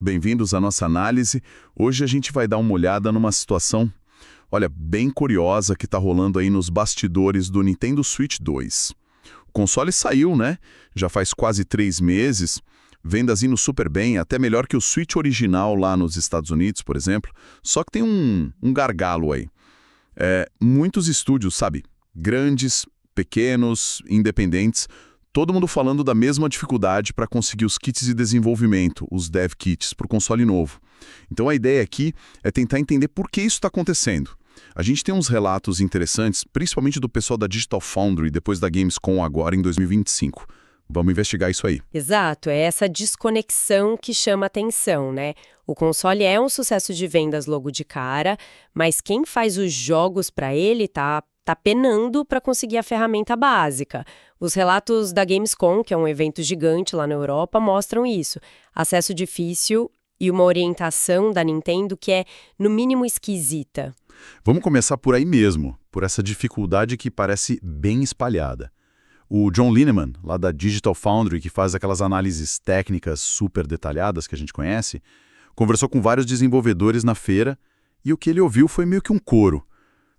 Bem-vindos à nossa análise. Hoje a gente vai dar uma olhada numa situação, olha, bem curiosa que está rolando aí nos bastidores do Nintendo Switch 2. O console saiu, né? Já faz quase 3 meses, vendas indo super bem, até melhor que o Switch original lá nos Estados Unidos, por exemplo. Só que tem um gargalo aí. Muitos estúdios, sabe? Grandes, pequenos, independentes, todo mundo falando da mesma dificuldade para conseguir os kits de desenvolvimento, os dev kits, para o console novo. Então a ideia aqui é tentar entender por que isso está acontecendo. A gente tem uns relatos interessantes, principalmente do pessoal da Digital Foundry, depois da Gamescom agora em 2025. Vamos investigar isso aí. Exato, é essa desconexão que chama atenção, né? O console é um sucesso de vendas logo de cara, mas quem faz os jogos para ele tá penando para conseguir a ferramenta básica. Os relatos da Gamescom, que é um evento gigante lá na Europa, mostram isso. Acesso difícil e uma orientação da Nintendo que é, no mínimo, esquisita. Vamos começar por aí mesmo, por essa dificuldade que parece bem espalhada. O John Lineman, lá da Digital Foundry, que faz aquelas análises técnicas super detalhadas que a gente conhece, conversou com vários desenvolvedores na feira e o que ele ouviu foi meio que um coro.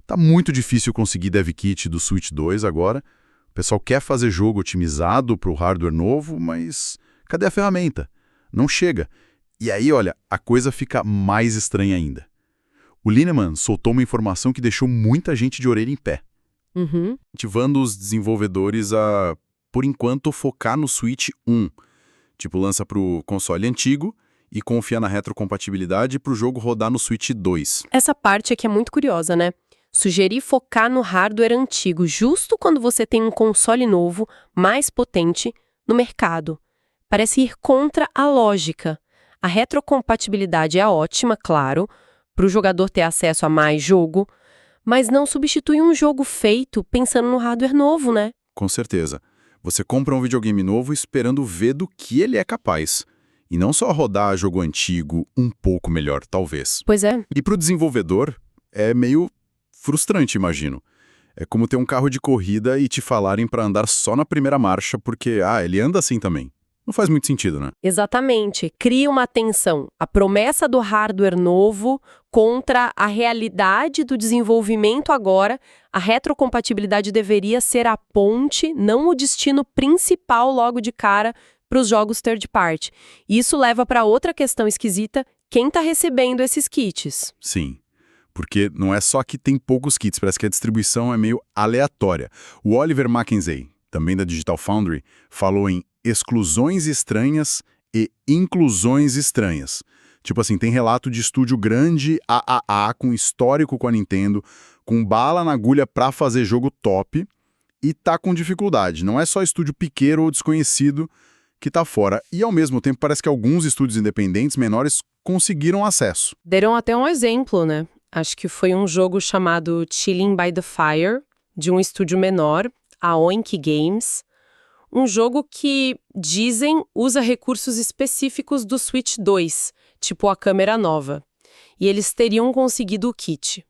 Tá muito difícil conseguir dev kit do Switch 2 agora. O pessoal quer fazer jogo otimizado para o hardware novo, mas cadê a ferramenta? Não chega. E aí, olha, a coisa fica mais estranha ainda. O Lineman soltou uma informação que deixou muita gente de orelha em pé. Motivando os desenvolvedores a, por enquanto, focar no Switch 1. Tipo, lança para o console antigo e confia na retrocompatibilidade para o jogo rodar no Switch 2. Essa parte aqui é muito curiosa, né? Sugerir focar no hardware antigo justo quando você tem um console novo, mais potente, no mercado. Parece ir contra a lógica. A retrocompatibilidade é ótima, claro, para o jogador ter acesso a mais jogo, mas não substitui um jogo feito pensando no hardware novo, né? Com certeza. Você compra um videogame novo esperando ver do que ele é capaz. E não só rodar jogo antigo um pouco melhor, talvez. Pois é. E para o desenvolvedor, é meio frustrante, imagino. É como ter um carro de corrida e te falarem para andar só na primeira marcha porque, ele anda assim também. Não faz muito sentido, né? Exatamente. Cria uma tensão. A promessa do hardware novo contra a realidade do desenvolvimento agora. A retrocompatibilidade deveria ser a ponte, não o destino principal logo de cara para os jogos third party. Isso leva para outra questão esquisita: quem está recebendo esses kits? Sim. Porque não é só que tem poucos kits, parece que a distribuição é meio aleatória. O Oliver Mackenzie, também da Digital Foundry, falou em exclusões estranhas e inclusões estranhas. Tipo assim, tem relato de estúdio grande AAA, com histórico com a Nintendo, com bala na agulha pra fazer jogo top, e tá com dificuldade. Não é só estúdio pequeno ou desconhecido que tá fora. E ao mesmo tempo parece que alguns estúdios independentes menores conseguiram acesso. Deram até um exemplo, né? Acho que foi um jogo chamado Chilling by the Fire, de um estúdio menor, a Oink Games. Um jogo que, dizem, usa recursos específicos do Switch 2, tipo a câmera nova. E eles teriam conseguido o kit.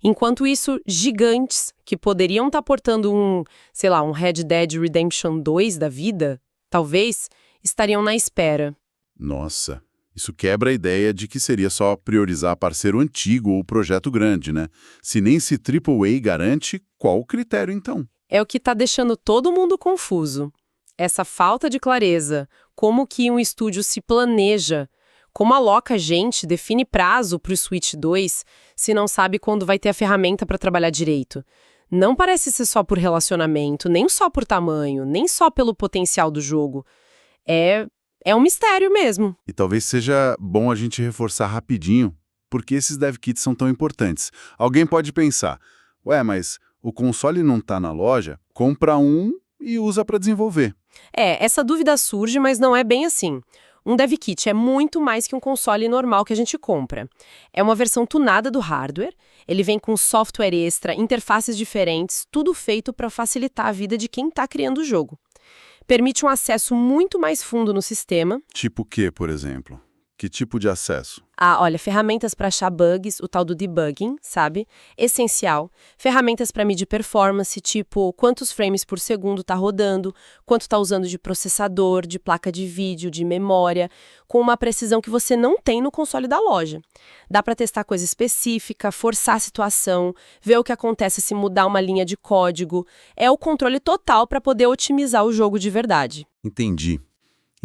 Enquanto isso, gigantes, que poderiam estar portando um Red Dead Redemption 2 da vida, talvez, estariam na espera. Nossa, isso quebra a ideia de que seria só priorizar parceiro antigo ou projeto grande, né? Se nem se AAA garante, qual o critério então? É o que está deixando todo mundo confuso. Essa falta de clareza, como que um estúdio se planeja, como aloca gente, define prazo para o Switch 2, se não sabe quando vai ter a ferramenta para trabalhar direito. Não parece ser só por relacionamento, nem só por tamanho, nem só pelo potencial do jogo. É um mistério mesmo. E talvez seja bom a gente reforçar rapidinho porque esses dev kits são tão importantes. Alguém pode pensar, mas o console não está na loja, compra um e usa para desenvolver. Essa dúvida surge, mas não é bem assim. Um dev kit é muito mais que um console normal que a gente compra. É uma versão tunada do hardware, ele vem com software extra, interfaces diferentes, tudo feito para facilitar a vida de quem está criando o jogo. Permite um acesso muito mais fundo no sistema. Tipo o quê, por exemplo? Que tipo de acesso? Olha, ferramentas para achar bugs, o tal do debugging, sabe? Essencial. Ferramentas para medir performance, tipo quantos frames por segundo tá rodando, quanto tá usando de processador, de placa de vídeo, de memória, com uma precisão que você não tem no console da loja. Dá para testar coisa específica, forçar a situação, ver o que acontece se mudar uma linha de código. É o controle total para poder otimizar o jogo de verdade. Entendi.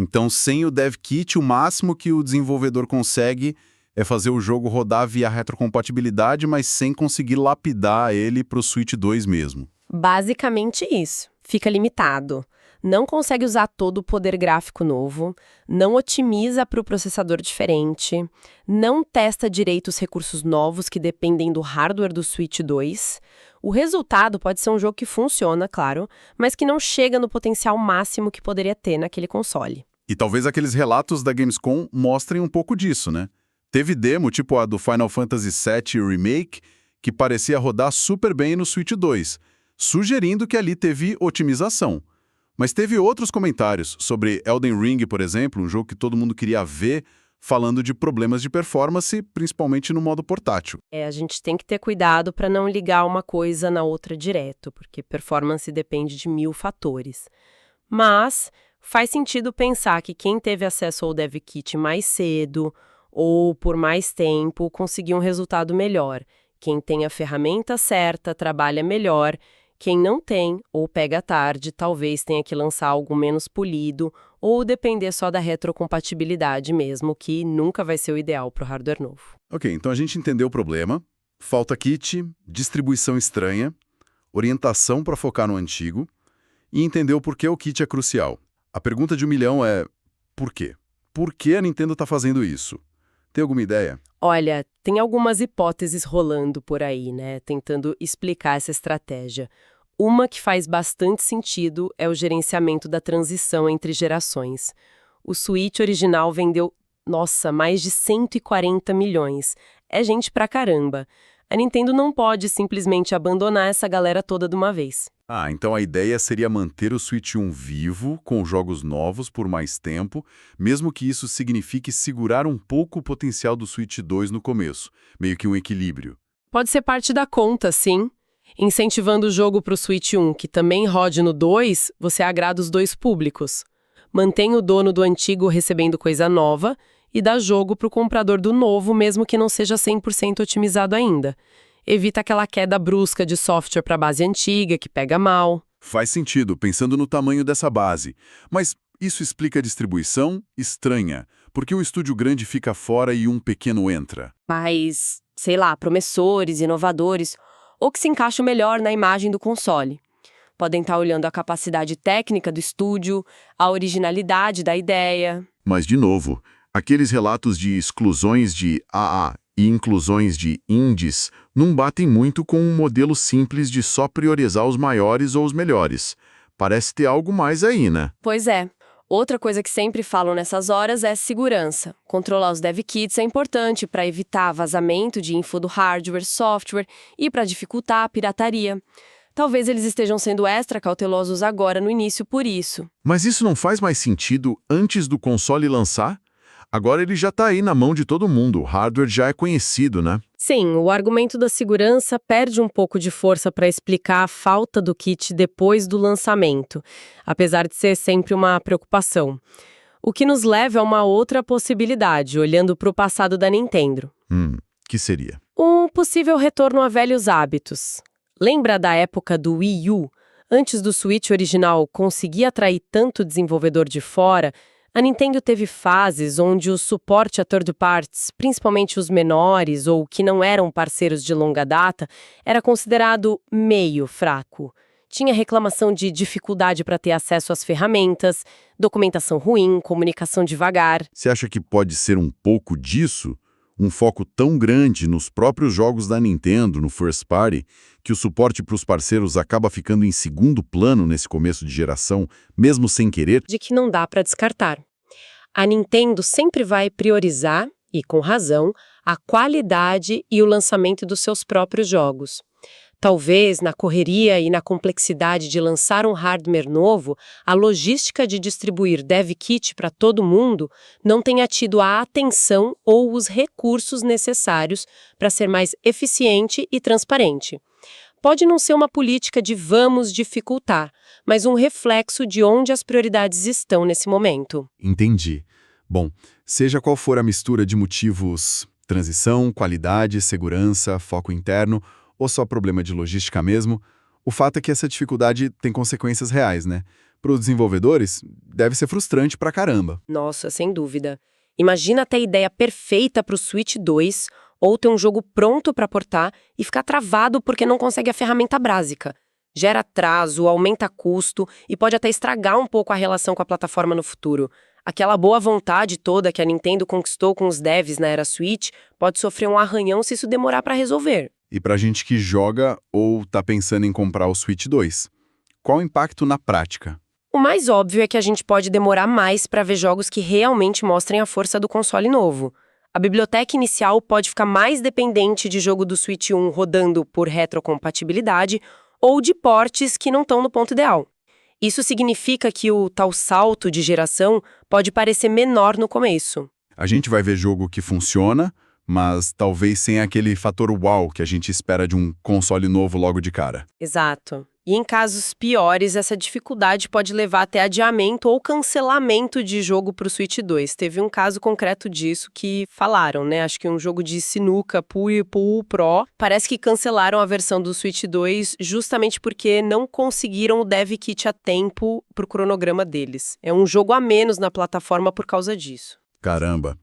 Então, sem o Dev Kit, o máximo que o desenvolvedor consegue é fazer o jogo rodar via retrocompatibilidade, mas sem conseguir lapidar ele para o Switch 2 mesmo. Basicamente isso. Fica limitado. Não consegue usar todo o poder gráfico novo, não otimiza para o processador diferente, não testa direito os recursos novos que dependem do hardware do Switch 2. O resultado pode ser um jogo que funciona, claro, mas que não chega no potencial máximo que poderia ter naquele console. E talvez aqueles relatos da Gamescom mostrem um pouco disso, né? Teve demo, tipo a do Final Fantasy VII Remake, que parecia rodar super bem no Switch 2, sugerindo que ali teve otimização. Mas teve outros comentários sobre Elden Ring, por exemplo, um jogo que todo mundo queria ver, falando de problemas de performance, principalmente no modo portátil. A gente tem que ter cuidado para não ligar uma coisa na outra direto, porque performance depende de 1000 fatores. Mas faz sentido pensar que quem teve acesso ao Dev Kit mais cedo ou por mais tempo conseguiu um resultado melhor. Quem tem a ferramenta certa trabalha melhor. Quem não tem ou pega tarde talvez tenha que lançar algo menos polido ou depender só da retrocompatibilidade mesmo, que nunca vai ser o ideal para o hardware novo. Ok, então a gente entendeu o problema. Falta kit, distribuição estranha, orientação para focar no antigo e entendeu por que o kit é crucial. A pergunta de 1 milhão é: por quê? Por que a Nintendo está fazendo isso? Tem alguma ideia? Olha, tem algumas hipóteses rolando por aí, né, tentando explicar essa estratégia. Uma que faz bastante sentido é o gerenciamento da transição entre gerações. O Switch original vendeu, mais de 140 milhões. É gente pra caramba. A Nintendo não pode simplesmente abandonar essa galera toda de uma vez. Então a ideia seria manter o Switch 1 vivo, com jogos novos por mais tempo, mesmo que isso signifique segurar um pouco o potencial do Switch 2 no começo, meio que um equilíbrio. Pode ser parte da conta, sim. Incentivando o jogo para o Switch 1, que também rode no 2, você agrada os dois públicos. Mantém o dono do antigo recebendo coisa nova e dá jogo para o comprador do novo, mesmo que não seja 100% otimizado ainda. Evita aquela queda brusca de software para a base antiga, que pega mal. Faz sentido, pensando no tamanho dessa base. Mas isso explica a distribuição estranha, porque o estúdio grande fica fora e um pequeno entra. Mas, promissores, inovadores, ou que se encaixam melhor na imagem do console. Podem estar olhando a capacidade técnica do estúdio, a originalidade da ideia. Mas, de novo, aqueles relatos de exclusões de AA e inclusões de indies não batem muito com um modelo simples de só priorizar os maiores ou os melhores. Parece ter algo mais aí, né? Pois é. Outra coisa que sempre falam nessas horas é segurança. Controlar os dev kits é importante para evitar vazamento de info do hardware, software e para dificultar a pirataria. Talvez eles estejam sendo extra cautelosos agora no início por isso. Mas isso não faz mais sentido antes do console lançar? Agora ele já está aí na mão de todo mundo, o hardware já é conhecido, né? Sim, o argumento da segurança perde um pouco de força para explicar a falta do kit depois do lançamento, apesar de ser sempre uma preocupação. O que nos leva a uma outra possibilidade, olhando para o passado da Nintendo. Que seria? Um possível retorno a velhos hábitos. Lembra da época do Wii U? Antes do Switch original conseguir atrair tanto desenvolvedor de fora, a Nintendo teve fases onde o suporte a third parties, principalmente os menores ou que não eram parceiros de longa data, era considerado meio fraco. Tinha reclamação de dificuldade para ter acesso às ferramentas, documentação ruim, comunicação devagar. Você acha que pode ser um pouco disso? Um foco tão grande nos próprios jogos da Nintendo, no First Party, que o suporte para os parceiros acaba ficando em segundo plano nesse começo de geração, mesmo sem querer? De que não dá para descartar. A Nintendo sempre vai priorizar, e com razão, a qualidade e o lançamento dos seus próprios jogos. Talvez, na correria e na complexidade de lançar um hardware novo, a logística de distribuir dev kit para todo mundo não tenha tido a atenção ou os recursos necessários para ser mais eficiente e transparente. Pode não ser uma política de vamos dificultar, mas um reflexo de onde as prioridades estão nesse momento. Entendi. Bom, seja qual for a mistura de motivos, transição, qualidade, segurança, foco interno ou só problema de logística mesmo, o fato é que essa dificuldade tem consequências reais, né? Para os desenvolvedores, deve ser frustrante pra caramba. Nossa, sem dúvida. Imagina ter a ideia perfeita para o Switch 2 ou ter um jogo pronto para portar e ficar travado porque não consegue a ferramenta básica. Gera atraso, aumenta custo e pode até estragar um pouco a relação com a plataforma no futuro. Aquela boa vontade toda que a Nintendo conquistou com os devs na era Switch pode sofrer um arranhão se isso demorar para resolver. E pra gente que joga ou tá pensando em comprar o Switch 2, qual o impacto na prática? O mais óbvio é que a gente pode demorar mais para ver jogos que realmente mostrem a força do console novo. A biblioteca inicial pode ficar mais dependente de jogo do Switch 1 rodando por retrocompatibilidade ou de portes que não estão no ponto ideal. Isso significa que o tal salto de geração pode parecer menor no começo. A gente vai ver jogo que funciona, mas talvez sem aquele fator uau que a gente espera de um console novo logo de cara. Exato. E em casos piores, essa dificuldade pode levar até adiamento ou cancelamento de jogo para o Switch 2. Teve um caso concreto disso que falaram, né? Acho que um jogo de sinuca Pool Pro, parece que cancelaram a versão do Switch 2 justamente porque não conseguiram o dev kit a tempo para o cronograma deles. É um jogo a menos na plataforma por causa disso. Caramba!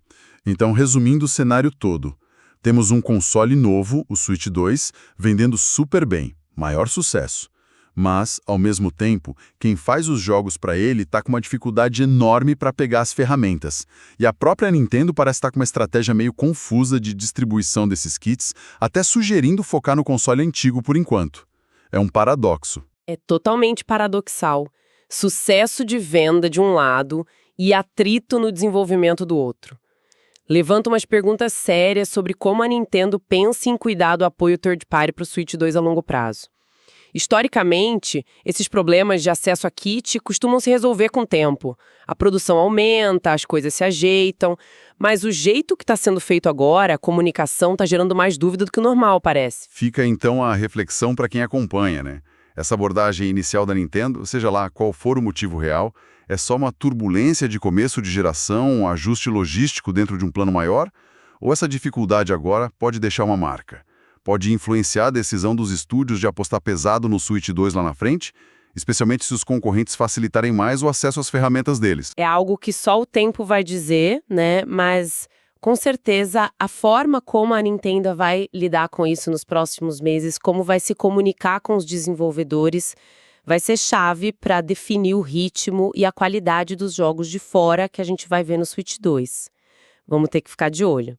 Então, resumindo o cenário todo, temos um console novo, o Switch 2, vendendo super bem, maior sucesso. Mas, ao mesmo tempo, quem faz os jogos para ele está com uma dificuldade enorme para pegar as ferramentas. E a própria Nintendo parece estar com uma estratégia meio confusa de distribuição desses kits, até sugerindo focar no console antigo por enquanto. É um paradoxo. É totalmente paradoxal. Sucesso de venda de um lado e atrito no desenvolvimento do outro. Levanta umas perguntas sérias sobre como a Nintendo pensa em cuidar do apoio third-party para o Switch 2 a longo prazo. Historicamente, esses problemas de acesso a kit costumam se resolver com o tempo. A produção aumenta, as coisas se ajeitam, mas o jeito que está sendo feito agora, a comunicação está gerando mais dúvida do que o normal, parece. Fica então a reflexão para quem acompanha, né? Essa abordagem inicial da Nintendo, seja lá qual for o motivo real, é só uma turbulência de começo de geração, um ajuste logístico dentro de um plano maior? Ou essa dificuldade agora pode deixar uma marca? Pode influenciar a decisão dos estúdios de apostar pesado no Switch 2 lá na frente, especialmente se os concorrentes facilitarem mais o acesso às ferramentas deles. É algo que só o tempo vai dizer, né? Mas, com certeza, a forma como a Nintendo vai lidar com isso nos próximos meses, como vai se comunicar com os desenvolvedores, vai ser chave para definir o ritmo e a qualidade dos jogos de fora que a gente vai ver no Switch 2. Vamos ter que ficar de olho.